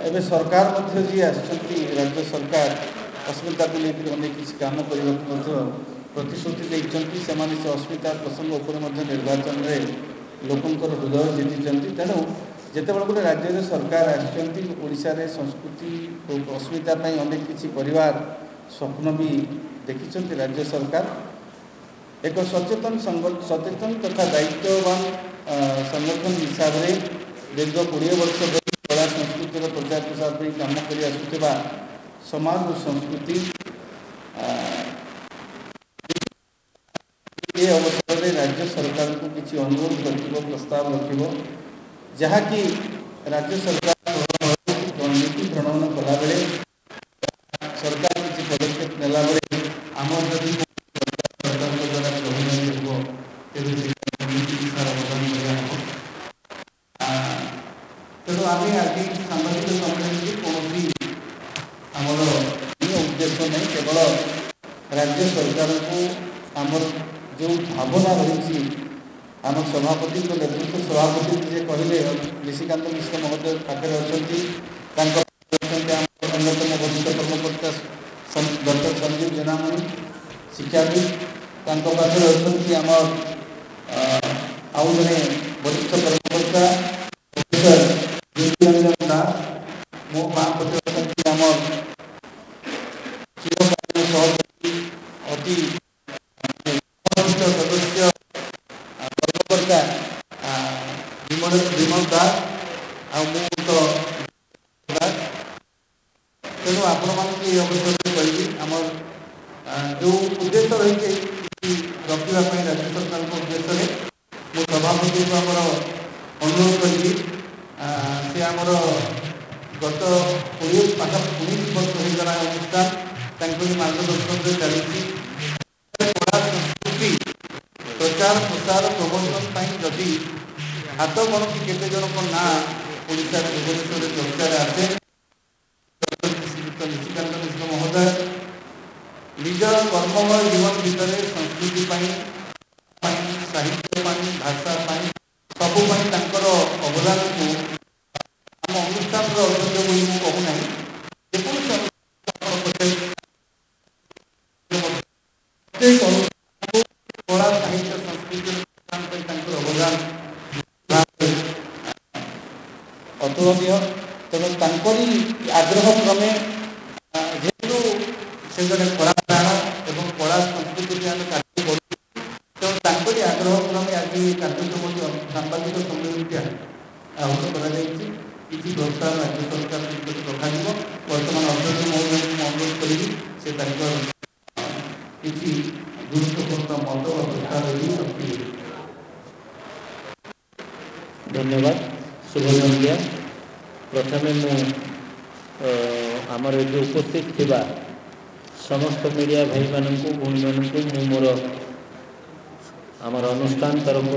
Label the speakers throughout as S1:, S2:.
S1: एवं सरकार जी राज्य सरकार अस्मिता को लेकर अनेक किसी काम करने प्रतिश्रुति देते से अस्मिता प्रसंग उपर निर्वाचन में लोकंर हृदय जीति तेणु जिते बड़े गोटे राज्य सरकार आशार संस्कृति अस्मिता अनेक किसी परिवार स्वप्न भी देखिं राज्य सरकार एक सचेतन तथा दायित्ववान संगठन हिसाब से दीर्घ 20 वर्ष धरी कला संस्कृतिर प्रचार प्रसार पर काम कर आसुवा समाज और संस्कृति ये अवसर में राज्य सरकार को किसी अनुरोध रख प्रस्ताव रख जहाँकि राज्य सरकार नीति प्रणयन कला बेले सरकार किसी पदक्षेप नेला बेले आम जदि सरकार द्वारा प्रभावित हो तेणु आम आज सामाजिक सम्मेलन कौन आमर उद्देश्य नहीं केवल राज्य सरकार को आमर जो भावना रही आम सभापति नेतृत्व सभापति जे कहले निशिकांत मिश्र महोदय पाखे अच्छा अन्यतम वरिष्ठ कर्मकर्ता डॉक्टर संजीव जेनामणि शिक्षाविद पाखे अच्छा आम आउ जड़े वरिष्ठ कर्मकर्ता प्रोफेसर दास मो पटे अच्छा आम चिरकालीन सहयोगी अति सदस्य कर्मकर्ता विमल दास तो तेणु आपण मान अवसर कही आम जो उद्देश्य रही रखापी राज्य सरकार उद्देश्य मो सभापति को आमर अनुरोध करी सी आमर गत 19 वर्ष होगा अनुष्ठान मार्गदर्शन चली कला संस्कृति प्रचार प्रसार प्रवर्तन जदि हाथ गणती केते जन ना ओडिशा भुवनेश्वर चर्चार आसे श्रीयुक्त निशिकांत मिश्र महोदय निजर कर्ममय जीवन भितर संस्कृति साहित्य भाषा सबू अवदान को आम अनुष्ठान अध्यक्ष बोली कहूना कला साहित्य संस्कृति अवदान अतुलनीय तेणु आग्रह क्रमे जेहतु से जड़े कलाकार एवं कला संस्कृति आम कार्य करूँ तेणु आग्रह क्रमे आज कार्यक्रम सांबादिक सम्मेलन आहूत कर किसी व्यवस्था राज्य सरकार रखा बर्तमान अध्यक्ष महोदय को अनुरोध करी से किसी गुरुत्वपूर्ण मत प्रस्ताव रखी।
S2: धन्यवाद शुभ संध्या। प्रथमे आमर ये उपस्थित थिबा समस्त मीडिया भाई मानू भूमि मानू मोर आमर अनुष्ठान तरफ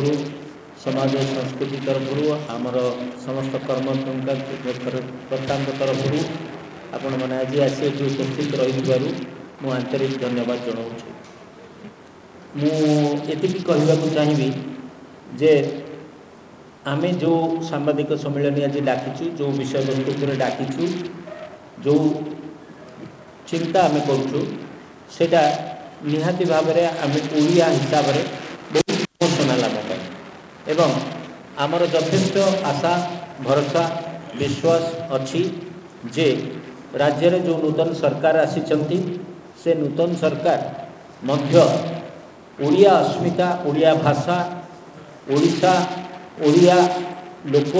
S2: समाज संस्कृति तरफ आमर समस्त कर्मकर्ता तरफ आपण मैंने आज आसी उपस्थित रही मु आंतरिक धन्यवाद जनाऊँ। मुझे कहवाक चाहिए जे आमे जो सांबादिक सम्मेलन आज डाकिचु जो विषय वस्तु पर डाकिचु जो चिंता आम करूँ सेटा निहाती भाव में आम ओडिया हिसाब से बहुत इमोशनाल आम एवं आमर यथेष्ट आशा भरोसा विश्वास अच्छी जे राज्य रे जो नूतन सरकार आसी से नूतन सरकार मध्य ओडिया अस्मिता ओडिया भाषा ओडिशा ओडिया लोक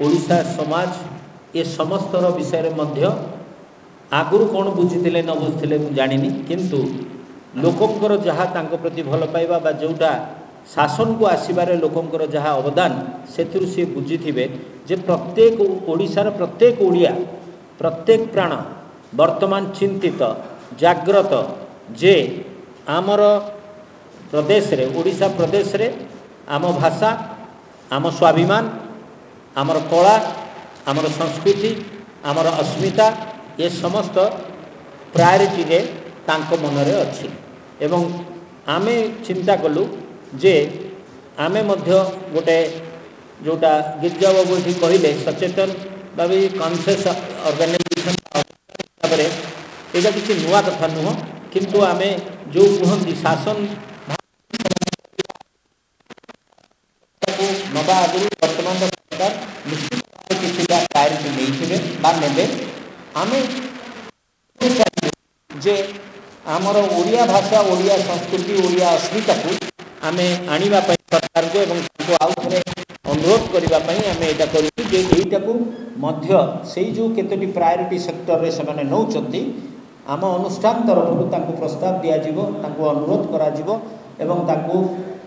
S2: ओडिशा समाज ये समस्त विषय मध्य आगुरी कौन बुझीते न बुझीते जानी किंतु लोकंकर जहाँ तांको प्रति भल पाइबा बा जोटा शासन को आसबार लोकंकर जहाँ अवदान से सी बुझी जे प्रत्येक ओडिशार प्रत्येक ओडिया प्रत्येक प्राण वर्तमान चिंतित जाग्रत जे आमर प्रदेश रे ओडिशा प्रदेश रे आम भाषा आम स्वाभिमान आमर कला आमर संस्कृति आमर अस्मिता ये समस्त प्रायोरिटी रे तांको मनरे अच्छी एवं आमे चिंता कलु जे आमे मध्य गोटे जोटा गिरिजा बाबू ये कहले सचेतन भी कनसेस ऑर्गेनाइजेशन भाव यहाँ किसी नुआ कथा नुह किंतु आम जो कहती शासन नवा आगु बर्तमान सरकार निश्चित किसी प्रायोरिटी नहीं ने आम जे आमर ओडिया भाषा ओडिया संस्कृति ओडिया अस्मिता को आम आने सरकार को आउ थे अनुरोध करने आम यहाँ करूँ से जो केतोटी प्रायोरिटी सेक्टर रे से नौकरी आम अनुष्ठान तरफ प्रस्ताव दिज्व अनुरोध कर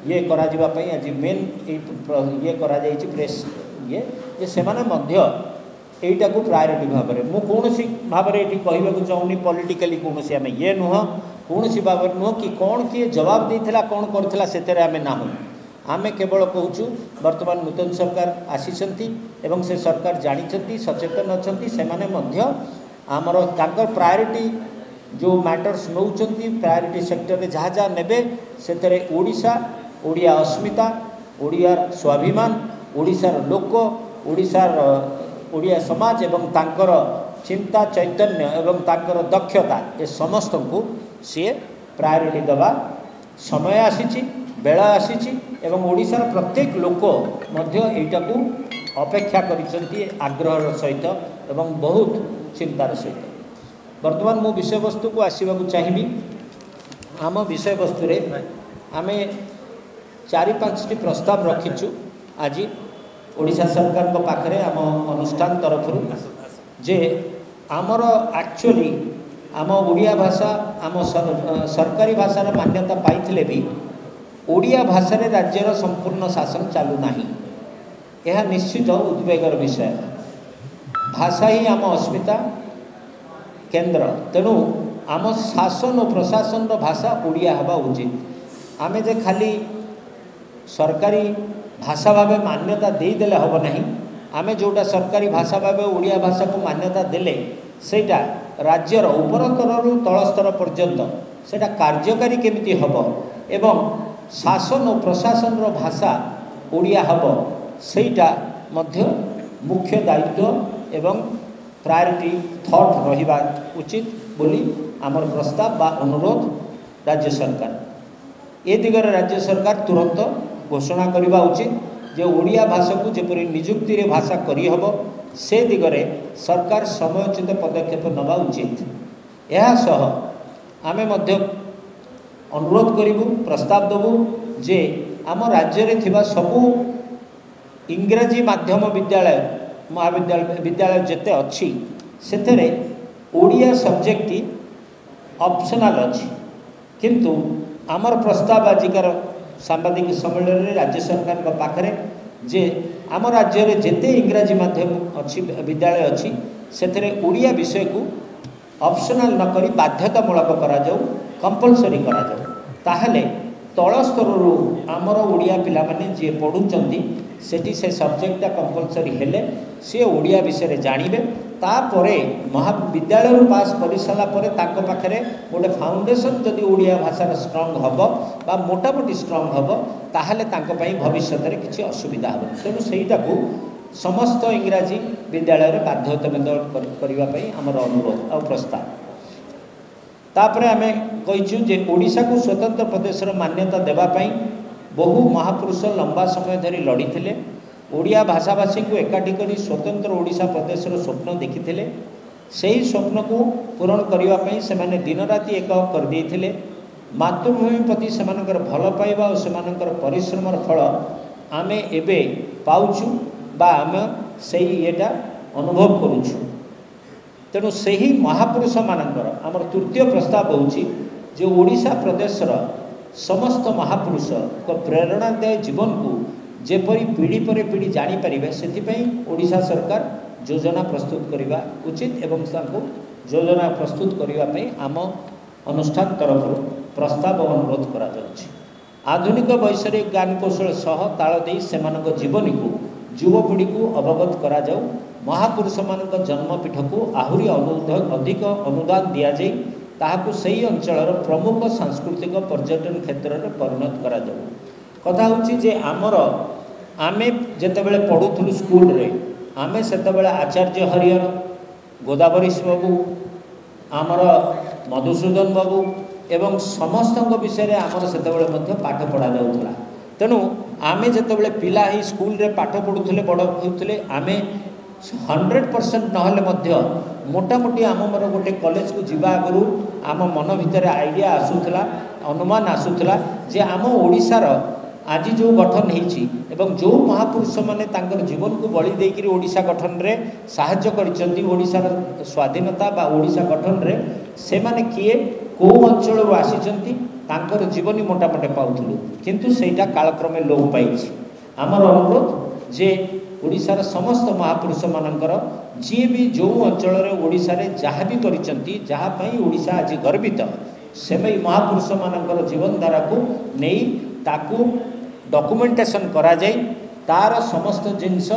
S2: ये करा आज मेन ये करा प्रेस ये से यहीटा को प्रायोरिटी भाव में मुझे कौन भाव में कहवाक चाहूनी पॉलिटिकली कौन आम ये नुह कौन भाव नुह कि कौन किए जवाब देता कौन करता से आम ना आम केवल कहूँ वर्तमान नूतन सरकार आसी से सरकार जानते सचेतन अच्छा से आमर प्रायोरिटी जो मैटर्स नौ प्रायोरिटी सेक्टर जहाँ जहाँ ने से ओडिशा ओडिया अस्मिता ओडिया स्वाभिमान ओडिशार लोक ओडिशार ओडिया समाज एवं तांकर चिंता चैतन्य एवं तांकर दक्षता ये समस्त को सी प्रायोरिटी दबा समय आसी बेला आसी एवं ओडिशार प्रत्येक लोक यहाँ को अपेक्षा करिसेंती आग्रह सहित एवं बहुत चिंतार सहित वर्तमान मो विषय वस्तु को आसवाक चाहिए आम विषय वस्तु आम 4-5टी प्रस्ताव रखीचु आज ओडिशा सरकार को पाखरे आम अनुष्ठान तरफ जे आमर एक्चुअली आम ओडिया भाषा आम सरकारी भाषार मान्यता पाइथिले भी ओडिया भाषा रे राज्यर संपूर्ण शासन चालू नाही यह निश्चित उद्वेगर विषय भाषा ही आम अस्मिता केंद्र तेणु आम शासन और प्रशासन भाषा ओडिया हवा उचित आमे जे खाली सरकारी भाषा भाव मान्यता देदेले हम ना आम जोटा सरकारी भाषा भाव ओडिया भाषा को मान्यता देले सेटा राज्यर उपर स्तर तल स्तर पर्यंत सेटा कार्यकारी केमिति हम एवं शासन और प्रशासन भाषा ओडिया हम सेटा मध्य मुख्य दायित्व एवं प्रायोरिटी थॉट रहिबा उचित बोली आमर प्रस्ताव बा अनुरोध राज्य सरकार ए दिगरे राज्य सरकार तुरंत घोषणा करने उचित जे ओडिया भाषा को जपरी निजुक्ति रे भाषा करी हबो से दिगरे सरकार समयोचित पदक्षेप नवा उचित यह सह आमे मध्य अनुरोध करिबु प्रस्ताव देबु जे आम राज्य रे थिबा सबु इंग्राजी माध्यम विद्यालय महाविद्यालय विद्यालय जेते अच्छी सेतेरे ओडिया सब्जेक्ट ऑप्शनल अच्छी किंतु आमर प्रस्ताव आजिकार सांबादिक सम्मेलन में राज्य सरकार का पाखरे जे आम राज्य में जेते इंग्राजी माध्यम अच्छी विद्यालय अच्छी से ओडिया विषय को ऑप्शनल न करी बाध्यतामूलक करा जाऊ कंपलसरी करा जाऊ ताहले तल स्तर आमर ओडिया पिला माने जे पढ़ुचंती सेठी से सब्जेक्टा कंपलसरी हेले सी ओडिया विषय जानवे तापरे महाविद्यालय पास कर सारा पाखे गोटे फाउंडेशन जदि ओडिया भाषार स्ट्रंग हम बा मोटामोटी स्ट्रंग हम ताहले भविष्य में किसी असुविधा हम तेणु सहीटा को समस्त इंग्राजी विद्यालय में बाध्यतामूलक करने आमर अनुरोध और प्रस्ताव तापर आम कहीचु जे ओडिशा को स्वतंत्र प्रदेश मान्यता देवाई बहु महापुरुष लंबा समय धरी लड़ी ओडिया भाषाभाषी को एकाठी कर स्वतंत्र ओडिशा प्रदेश स्वप्न देखी से स्वप्न को पूरण करने से दिन राति एक करदे मातृभूमि प्रति से भल पाइबा और से परिश्रम फल आम एबे पाउछु बा आम से येटा अनुभव करुछु तेणु से ही महापुरुष मानकर आमर तृतीय प्रस्ताव होउछि जे ओडिशा प्रदेशर समस्त महापुरुष को प्रेरणादायी जीवन को जेपरी पीढ़ी पर पीढ़ी जानीपारे से ओडिशा सरकार योजना प्रस्तुत करने उचित एवं योजना प्रस्तुत करने आम अनुष्ठान तरफ प्रस्ताव अनुरोध करा जाउछि। आधुनिक वैषयिक ज्ञान कौशल सह ताल दे सेमानक जीवनी को युवपीढ़ी को अवगत करा जाऊ महापुरुष मानक जन्मपीठ को आहुरी अधिक अनुदान दि जाए ताहाकु सही अंचलर प्रमुख सांस्कृतिक पर्यटन क्षेत्र में परिणत करा जाऊ। कथा होची जे आमर आमे जेतेबेले पढ़ुथुलु स्कूल रे आमे सेतबेले आचार्य हरिहर गोदावरीश बाबू आमर मधुसूदन बाबू एवं समस्त विषय आमर से पाठ पढ़ा जाऊला। तेणु आमे जितेबाला पिला ही स्कूल रे पाठ पढ़ुले बड़ होते आमे 100% नहले मोटामोटी आमर गोटे कॉलेज को जीवा आगु आम मन भितर आइडिया आसूला अनुमान आसूला जे आम ओडिशार आज जो गठन होती एवं जो महापुरुष माने तांकर जीवन को बलि देकर ओडिशा गठन रे साहाय्य करिसेंती ओडिशार स्वाधीनता बा ओडिशा गठन रे से माने किए को अंचल आसीचंती तांकर जीवनी मोटामोटे पाउथलु किंतु सेटा कालक्रमे लोप पाइछि। आमर अनुरोध जे ओडिशार समस्त महापुरुष मानकर जी भी जो अंचल रे ओडिशा रे जहाँ भी करिसेंती जहाँ पई ओडिशा आज गर्वित से महापुरुष मानकर जीवन धारा को नहीं ताकू डॉक्यूमेंटेशन करा जाय तार समस्त जिनस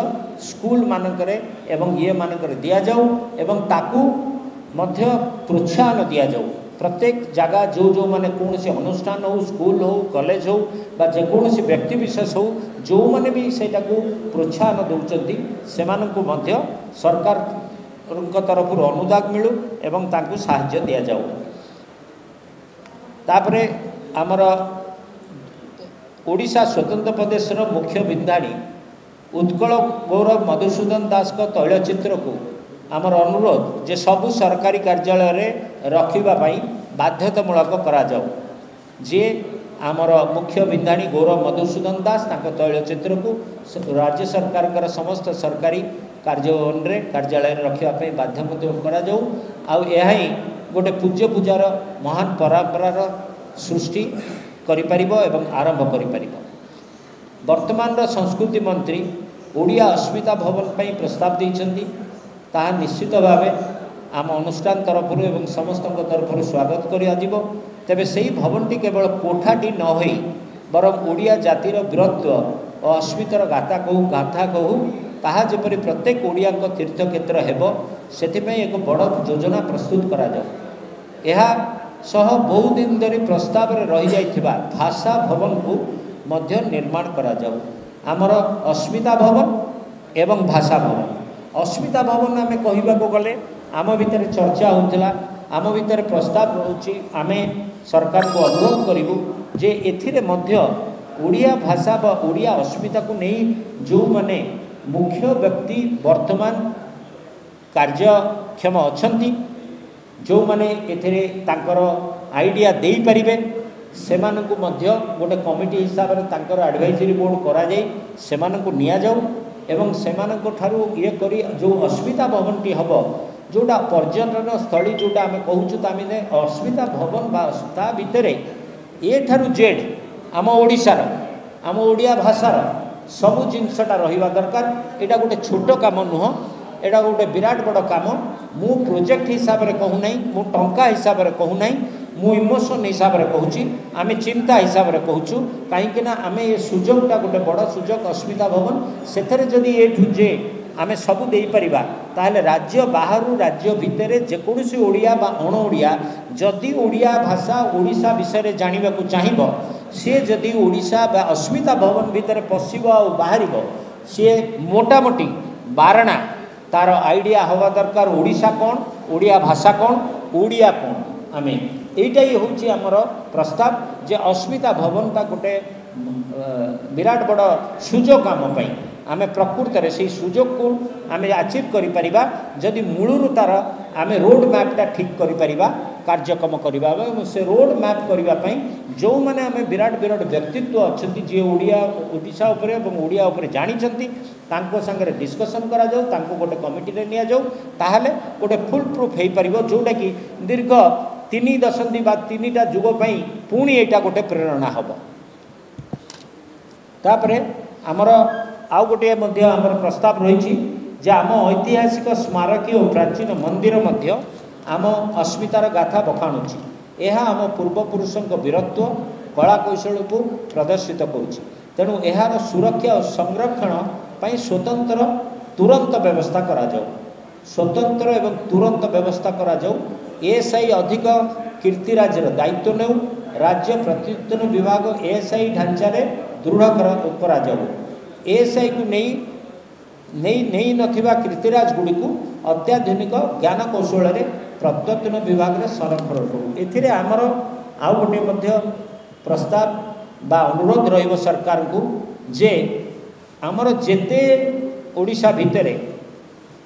S2: स्कूल मानकरे एवं ये मानकरे दिया जाऊ एवं ताकू मध्य प्रोत्साहन दिया जाऊ। प्रत्येक जगह जो जो माने कौन से अनुष्ठान हो स्कूल हो कॉलेज हो बा जेकोसी व्यक्ति विशेष हो जो माने भी सेटा को प्रोत्साहन दौरान से मध्य सरकार तरफ अनुदान मिलू एवं ताकू साहाय्य दिया जाऊ। तापरे आमर ओडिशा स्वतंत्र प्रदेश मुख्य विंधाणी उत्कल गौरव मधुसूदन दास को तैलचित्र को आमर अनुरोध जे सबु सरकारी कार्यालय रे रखिबा पई बाध्यतामूलक करा जाऊ। जे आमर मुख्य विंधाणी गौरव मधुसूदन दास तांको तैलचित्र को राज्य सरकार कर समस्त सरकारी कार्यालय रे रखिबा पई बाध्यतामूलक करा जाऊ। आउ एहाई गोटे पूज्य पूजार महान परंपरार सृष्टि करिपारिबो एवं आरंभ करिपारिबो। वर्तमान संस्कृति मंत्री ओडिया अस्मिता भवन पई प्रस्ताव दैछन्ती ताहा निश्चित भावे आम अनुष्ठान तरफ एवं समस्त तरफ स्वागत करियाजिबो। तेबे सेही भवनटी केवल कोठाटी न होई बरं ओडिया जातिर वीरत्व और अस्मितार गाथा कहू ताहा जेपरि प्रत्येक ओडिया तीर्थक्षेत्र हेबो सेथिपई एक बड़ योजना प्रस्तुत करा जाऊ। एहा सह बहु दिन धरी प्रस्ताव रे रही जाइथिबा भाषा भवन को मध्य निर्माण करा जाऊ। आमर अस्मिता भवन एवं भाषा भवन अस्मिता भवन आमे कहिबा को गले आम भितर चर्चा होउतला आम भितर प्रस्ताव रहउची आमे सरकार को अनुरोध करिबु जे एथिरे मध्य ओडिया भाषा बा ओडिया अस्मिता को नहीं जो माने मुख्य व्यक्ति वर्तमान कार्यक्षम अछंती जो माने एथिरे तांकर आइडिया देई परिबे सेमानकु मध्य गोटे कमिटी हिसाब रे तांकर एडवाइजरी बोर्ड करा जाई सेमानकु निया जाऊ एवं सेमानकु ठारू ये करी जो अस्मिता भवनटी हबो जोटा पर्यटन स्थली जोटा आमे कहूछु तामिने अस्मिता भवन बा ता भितरे ए ठारू जेड आम ओडिशार आम ओडिया भाषार सबु जिनसटा रहिबा दरकार। एटा गोटे छोट काम नुह एटा गोटे विराट बड़ काम। मु प्रोजेक्ट हिसाब रे कहू नहीं मु टंका हिसाब रे कहू नहीं मु इमोशन हिसाब रे कहूची आमे चिंता हिसाब रे कहूछु काहेकि ना आमे ये सुजोगटा गोटे बड़ सुजोग अस्मिता भवन सेथरे जदि एठु जे आमे सबु देई परिबा ताहले राज्य बाहरु राज्य भितरे जेकोसी ओडिया बा अण ओडिया जदि ओडिया भाषा ओडिशा विषय जानिबा को चाहिबो से जदि ओडिशा बा अस्मिता भवन भितरे पसिबो आ बाहरिबो से मोटामोटी बारणा तार आइडिया हवा दरकार ओडिशा कौन ओडिया भाषा कौन ओडिया कौन आमे एटा ही होची हमर प्रस्ताव जे अस्मिता भवनटा गोटे विराट बड़ सुजोग आम पई आमे प्रकृत रे से सुजोग को आमे अचीव करि परिबा जदि मूलरु तार आमे रोड मैपटा ठीक करि परिबा कार्यक्रम करिबा से रोड मैप करिबा पई जो माने आमे विराट विराट व्यक्तित्व अछंती जे ओडिया ओडिशा उपरे एवं ओडिया उपरे जानि छंती तांको संगे डिस्कशन करा जाऊ तांको गोटे कमिटी रे निया जाऊ ताहले गोटे फुल प्रूफ हेई परिबो जोटा कि दीर्घ 3 दशंधि बा 3टा जुग पई पुणी एटा गोटे प्रेरणा हबो। तापरे हमर आउ गोटे मध्य हमर प्रस्ताव रही जे आम ऐतिहासिक स्मारकी और प्राचीन मंदिर मध्य आम अस्मितार गाथा बखाणुची यह आम पूर्वपुरुषों वीरत्व कला कौशल को प्रदर्शित करुच्ची। तेणु यार सुरक्षा और संरक्षण पर स्वतंत्र तुरंत व्यवस्था करा जाऊ स्वतंत्र एवं तुरंत व्यवस्था करा जाऊ। एएसआई अधिक कीर्तिराज दायित्व नेउ राज्य प्रत्युत्पन्न विभाग एएसआई ढांचारे दृढ़ करा जाऊ। एएसआई को नहीं नहीं नथिबा कृतिराज गुड़ी को अत्याधुनिक ज्ञान कौशल प्रत्यर्तन विभाग में संरक्षण करूँ। एथिरे आमर आउ गोटे मध्य प्रस्ताव बा अनुरोध रहिबो सरकार को जे आमर जेते ओडिशा भितरे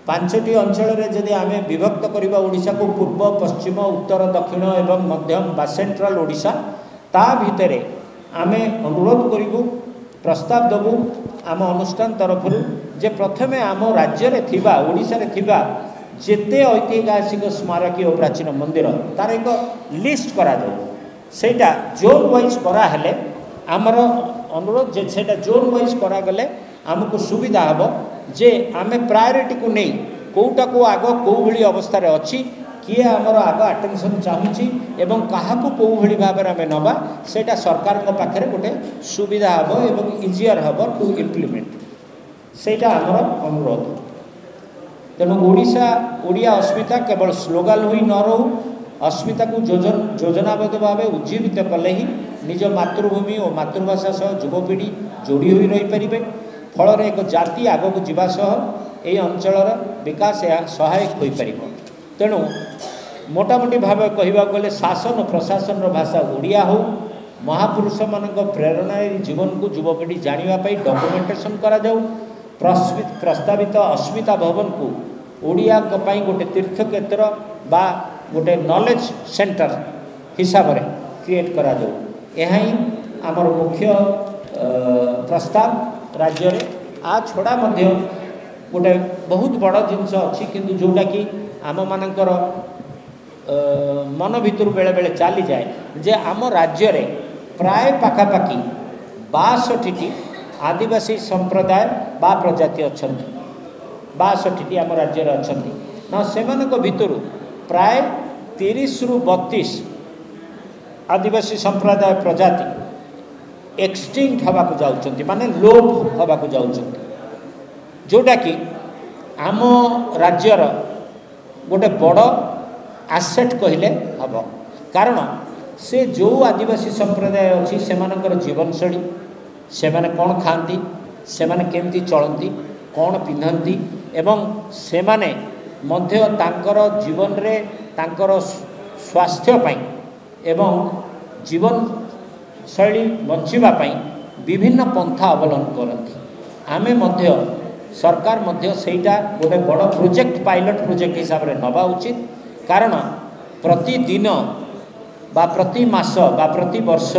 S2: 5टी अंचल रे जदि आमे विभक्त करिबा ओडिशा को पूर्व पश्चिम उत्तर दक्षिण एवं मध्यम बा सेंट्रल ओडिशा ता भितरे आमे अनुरोध करिबु प्रस्ताव देबु आम अनुष्ठान तरफ जे प्रथमे आम राज्य रे थिबा ओडिशा रे थिबा जेते ऐतिहासिक स्मारकी और प्राचीन मंदिर तार एक लिस्ट करा जाऊ सेटा जोन वाइज करा हेले आमर अनुरोध जे सेटा जोन वाइज करा गले आमको सुविधा हम जे आमे प्रायोरिटी को नहीं कोटा को आग कौ भली अवस्था रे अच्छी किए आमर आग अटेंशन चाहूँगी एवं क्या कौ भली भाव में आम नवा सेटा सरकार पाखे गोटे सुविधा हम एवं इजियर हम टू इम्प्लीमेंट सेटा आमर अनुरोध। तेणु ओडिशा ओडिया अस्मिता केवल स्लोगान हुई न रो अस्मिता को योजनाबद्ध भाव उज्जीवित कले ही निज मातृभूमि और मातृभाषा सह युवपीढ़ी जोड़ी हुई रही पारे फल एक जाति आगक जीवा सह यही अंचलर विकास सहायक हो पार। तेणु मोटामोटी भाव कहवा गले शासन प्रशासन भाषा ओडिया हो महापुरुष मान प्रेरणा जीवन को युवपीढ़ी जानापी डॉक्यूमेंटेशन करा जाऊ प्रस्तावित अस्मिता भवन को ओडिया गोटे तीर्थक्षेत्र बा गोटे नॉलेज सेंटर हिसाब से क्रिएट करा जाऊ। यह ही आमर मुख्य प्रस्ताव राज्य रे आ छड़ा मध्य गोटे बहुत बड़ जिनस अच्छी किंतु जोटा कि आम मानकर मन भितर बेले बेले चली जाए जे आम राज्य रे प्राय पाखापाखि 62टी आदिवासी संप्रदाय बा प्रजाति अच्छा 62टी आम राज्य अच्छा ना से भितर प्राय 30 रु 32 आदिवासी संप्रदाय प्रजाति एक्सटिंक्ट हवाक जाउछंती माने लोप हवाक जाउछंती जोटा कि आम राज्यर गोटे बड़ आसेट कहले हम कारण से जो आदिवासी संप्रदाय अच्छी से जीवनशैली से माने कौन खाती से माने केमती चलती कौन पिंधती एवं से माने मध्य तांकर जीवन रे तांकर स्वास्थ्य पाई एवं जीवन शैली बंचापी विभिन्न पंथा अवलंबन करती आमे मध्य सरकार मध्य सेटा गोटे बड़ प्रोजेक्ट पायलट प्रोजेक्ट हिसाब से नवा उचित कारण प्रतिदिन बा प्रति मास बा प्रति वर्ष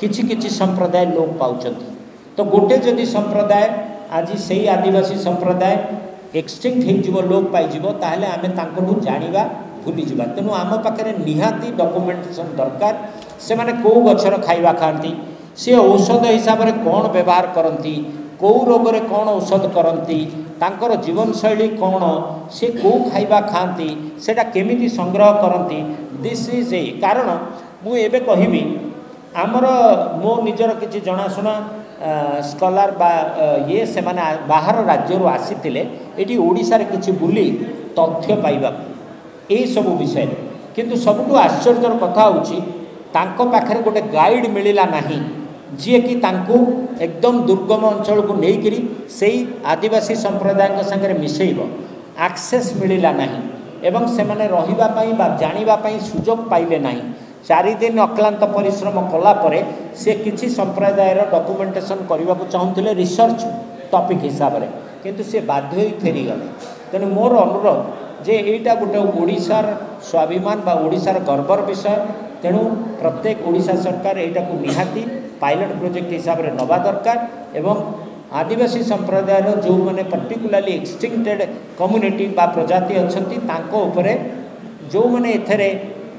S2: किछि किछि संप्रदाय लोप पाउछंती तो गोटे जदि संप्रदाय आज से आदिवासी संप्रदाय एक्सटिंक्ट हो लोप पाइब ताहले आमे तांको जानिबा भूली जावा। तेणु आम पाखे निहाती डॉक्यूमेंटेशन दरकार से माने कौ गछर खाइबा खाती सी औषध हिसाब से कौन व्यवहार करती कौ रोग रे कौन औषध करती तांकर जीवन शैली कौन से कौ खाइबा खाती सेटा केमिति संग्रह करती दिस इज ए कारण मु एबे कहिबी आमर मो निजर किछि जनाशुना स्कॉलर बा ये से माने बाहर राज्य आसीथिले एटी ओडिसा रे किछि बुली तथ्य पाइबा ए सब विषय किंतु सबुठु आश्चर्यर कथा होछि तांको पाखरे गोटे गाइड मिलिला नाही जी कि तांको एकदम दुर्गम अंचल को लेकरी से आदिवासी संप्रदाय संगे मिसेब एक्सेस मिलिला नाही एवं से माने रहिबा पई बा जानिबा पई सुजोग पाइले नाही 4 दिन अक्लांत परिश्रम कला परे से किछि संप्रदाय डॉक्यूमेंटेशन करने को चाहूले रिसर्च टॉपिक हिसाब से किंतु से बाध्य ही फेरी गले। तेणु मोर अनुरोध जे एटा गोटे ओडिशार स्वाभिमान बा ओडिशार गर्वर विषय तेणु प्रत्येक ओडिशा सरकार एटा को निहाती पायलट प्रोजेक्ट हिसाब से नवा दरकार एवं आदिवासी संप्रदाय जो मैंने पर्टिकुलाली एक्सटिंक्टेड कम्युनिटी बा प्रजाति अच्छी तांको उपरे जो मैंने एथरे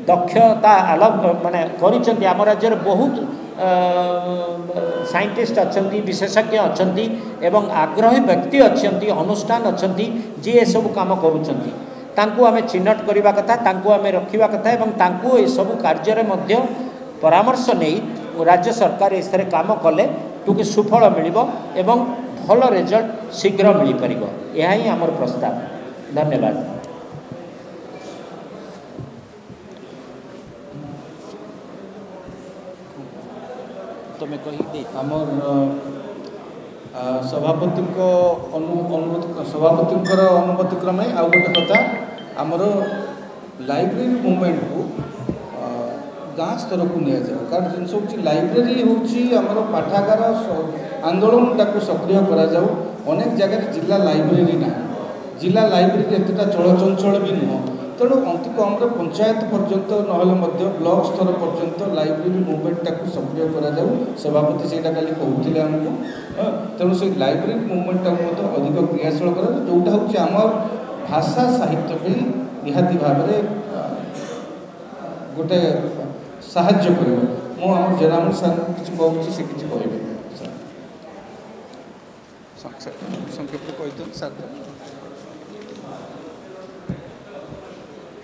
S2: दक्षता आलप माने करिसेंती आम राज्य बहुत साइंटिस्ट अच्छा विशेषज्ञ अच्छा एवं आग्रही व्यक्ति अच्छा अनुष्ठान अच्छा जी ए सब काम करुँच तांको आमे चिन्हट करबा कथा तांको आमे रखिबा कथा एवं तांको ए सब कार्य रे मध्य परामर्श नहीं राज्य सरकार इस तरह काम कले टुके सुफल मिलिबो एवं भल रिजल्ट शीघ्र मिल पारिबो। यह ही आमर प्रस्ताव। धन्यवाद।
S1: तो मैं कही दे आमर सभापति सभापति अनुमति क्रमे आउ गोटे कथा आमर लाइब्रेरी मूवमेंट को गाँ स्तर को नि जाए कारण जिनस हूँ लाइब्रेरी हूँ पाठागार आंदोलन टाक सक्रिय करा अनेक जगह जिला लाइब्रेरी ना जिला लाइब्रेरी एतटा चलचंचल भी नुह तेणु अति कम पंचायत पर्यंत ना ब्लॉक स्तर पर्यंत लाइब्रेरी मूवमेंट टाक सक्रिय करा सभापति से कहते आमको तेणु से लाइब्रेरी मूवमेंट टाक अधिक क्रियाशील कर जोटा हूँ आम भाषा साहित्य भी निहाती भाव में गोटे साहाय्य कर जेनामल सार किसी कहूँ से किसी कहे संक्षेप कही सर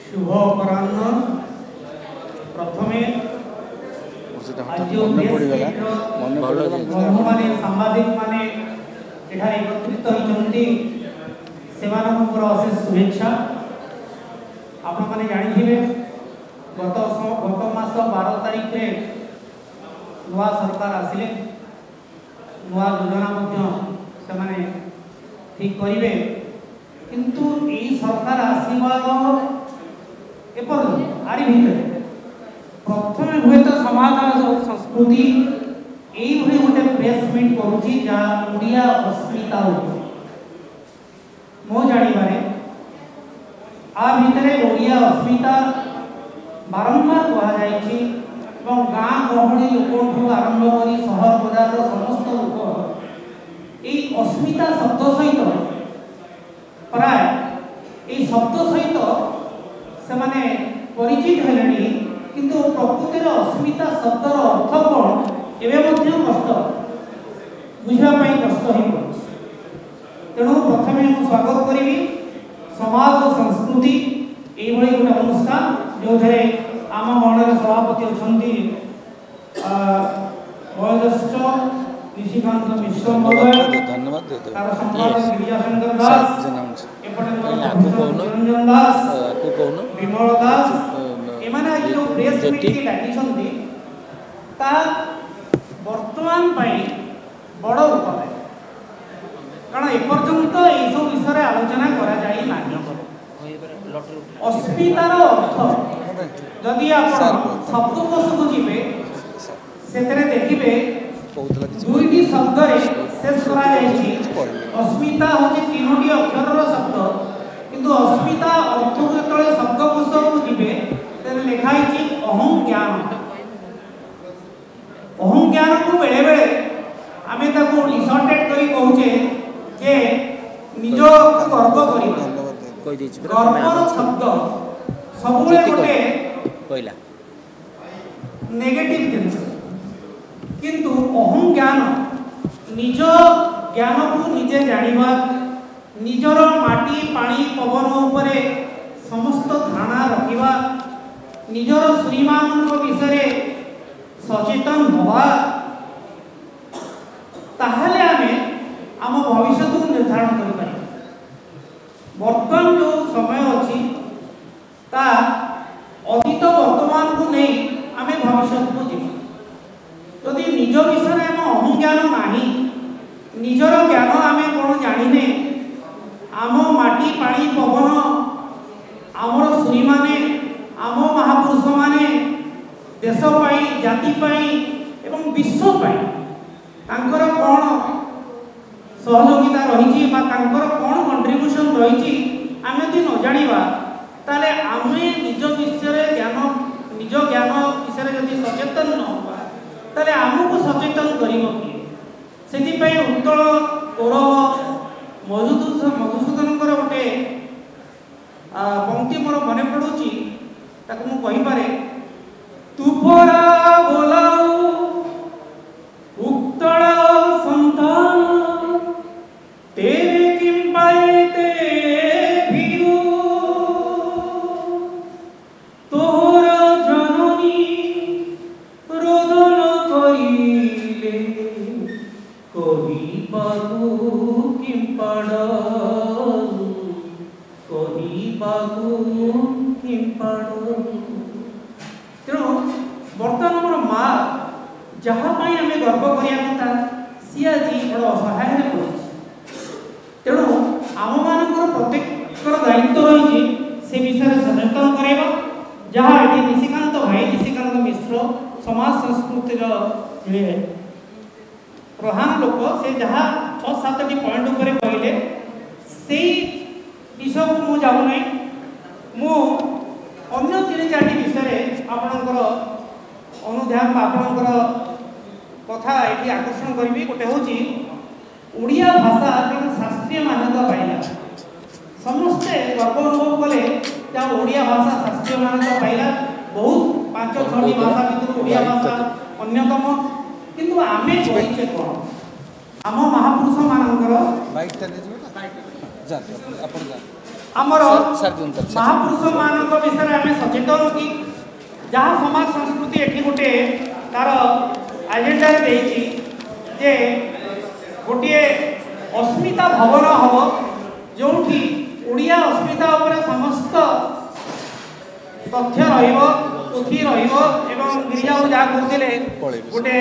S3: शुभ अपराह्न प्रथमे मैंने सांबादिक मैंने एकत्रित होती से अशेष शुभेच्छा आपण मैंने जानी गत मास 12 तारीख रे नुआ सरकार आसिले नुआ योजना से ठीक करेंगे किंतु यही सरकार आसबार आरी भितर प्रथम हुए तो समाज संस्कृति यही गोटे प्रेस मीट करुँची जहाँ ओडिया अस्मिता मो जानिबारे आ भितर ओडिया अस्मिता बारंबार कहुई गाँ गहली लोक आरंभ कर सहर बजार समस्त लोक ये अस्मिता शब्द सहित प्राय ये शब्द सहित से माने परिचित हेलेनी किंतु प्रकृतिर अस्मिता शब्दर अर्थ कौन एवं कष्ट बुझापी कष्ट हो तेणु प्रथम मुझे स्वागत करी समाज और संस्कृति ये गोटे अनुष्ठान जो थे आम मंडल सभापति अच्छा वयोज्येष्ठ निशिकांत मिश्र महोदय तार संपादक गिरिजाशंकर दास निरंजन दास विमल दास एमाने आज जो प्रेस मीटिंग डाकिछंती ता वर्तमान पई बड़ उपाय कारण एपर्यंत ये सब विषय आलोचना करा जाई नाही अस्मितार अर्थ जदि आप शब्दकोश को जीवे से देखिए दुईटी शब्द शेष करा अस्मिता हूँ तीनोटी अक्षर शब्द किंतु अस्मिता अर्थ को जो शब्दकोश को जीवे लिखाई अहं ज्ञान को बेले बेले आम रिसर्टेड करी कहूचे जे निज गर्व गर्वर शब्द सब गोटे नेगेटिव जिनस किंतु अहं ज्ञान निज ज्ञान को निजे जानिबा निजर माटी पानी पवन उपरे समस्त धारणा रखिबा निजर श्रीमान विषय सचेतन हवा ताहले आमे आम भविष्य को निर्धारण कर वर्तमान जो समय अच्छी ता अतीत वर्तमान को नहीं आम भविष्य को जी जदि निज विषय आम अहं ज्ञान नहीं निजर ज्ञान आम कौन जाने आम माटी पानी पवन आमर श्री माने आम महापुरुष माने देश पाई जाति पाई एवं विश्व पाई तांकर कौन सहयोगिता रही कौन कंट्रीब्यूशन रही आम यदि न जाना ताले आमे निज विषय ज्ञान निज ज्ञान विषय जदि सचेतन न होगा ताले आमको सचेतन करिब किए से उत्कल गौरव मधुसूदन गोटे पंक्ति मोर मन पड़ुची ताको मु कहि पारे तुपरा बोलाऊ उक्तड़ संतान तेरे किम पाएते भीरू तोर जननी रोदन करिले कहि बाबू किम पड़ कहि बाबू किम पड़ तेणु बर्तमान मोर माँ जहाँ आम गर्व करा सी आज बड़ असहाय पड़ी। तेणु आम मान प्रत्येक दायित्व रही से विषय सचेतन करवा जहाँ ये निशिकांत भाई निशिकांत मिश्र समाज संस्कृतिर प्रधान लोक से जहाँ 6-7टी पॉइंट उपर कहले से विषय को मुझे जाऊँ ना मु अन्य 3-4टी विषय आपणकर अनुध्यान आपणकर कथा ये आकर्षण करी। गोटे हूँ ओडिया भाषा जो शास्त्रीय मान्यता पाइला समस्ते गर्व अनुभव कले जहाँ ओडिया भाषा शास्त्रीय मान्यता पाइला बहुत 5-6टी भाषा भर ओडिया भाषा अन्यतम किंतु आमे कहीचे कौन आम महापुरुष मानकर आमर महापुरुष मान विषय आम सचेतन कि जहाँ समाज संस्कृति एटी गोटे तार एजेंडा जे गोटे अस्मिता भवन हम जो ओडिया अस्मिता उपरे समस्त तथ्य पुथी गिरिजा जहाँ कहते गोटे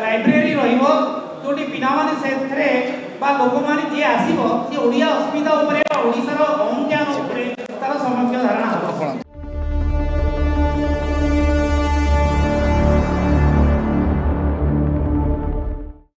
S3: लाइब्रेरी रोटी पिला से लोक मैंने जी आसो सी ओडिया अस्मिता ओडिशार अहंज्ञान तार सम्यक धारणा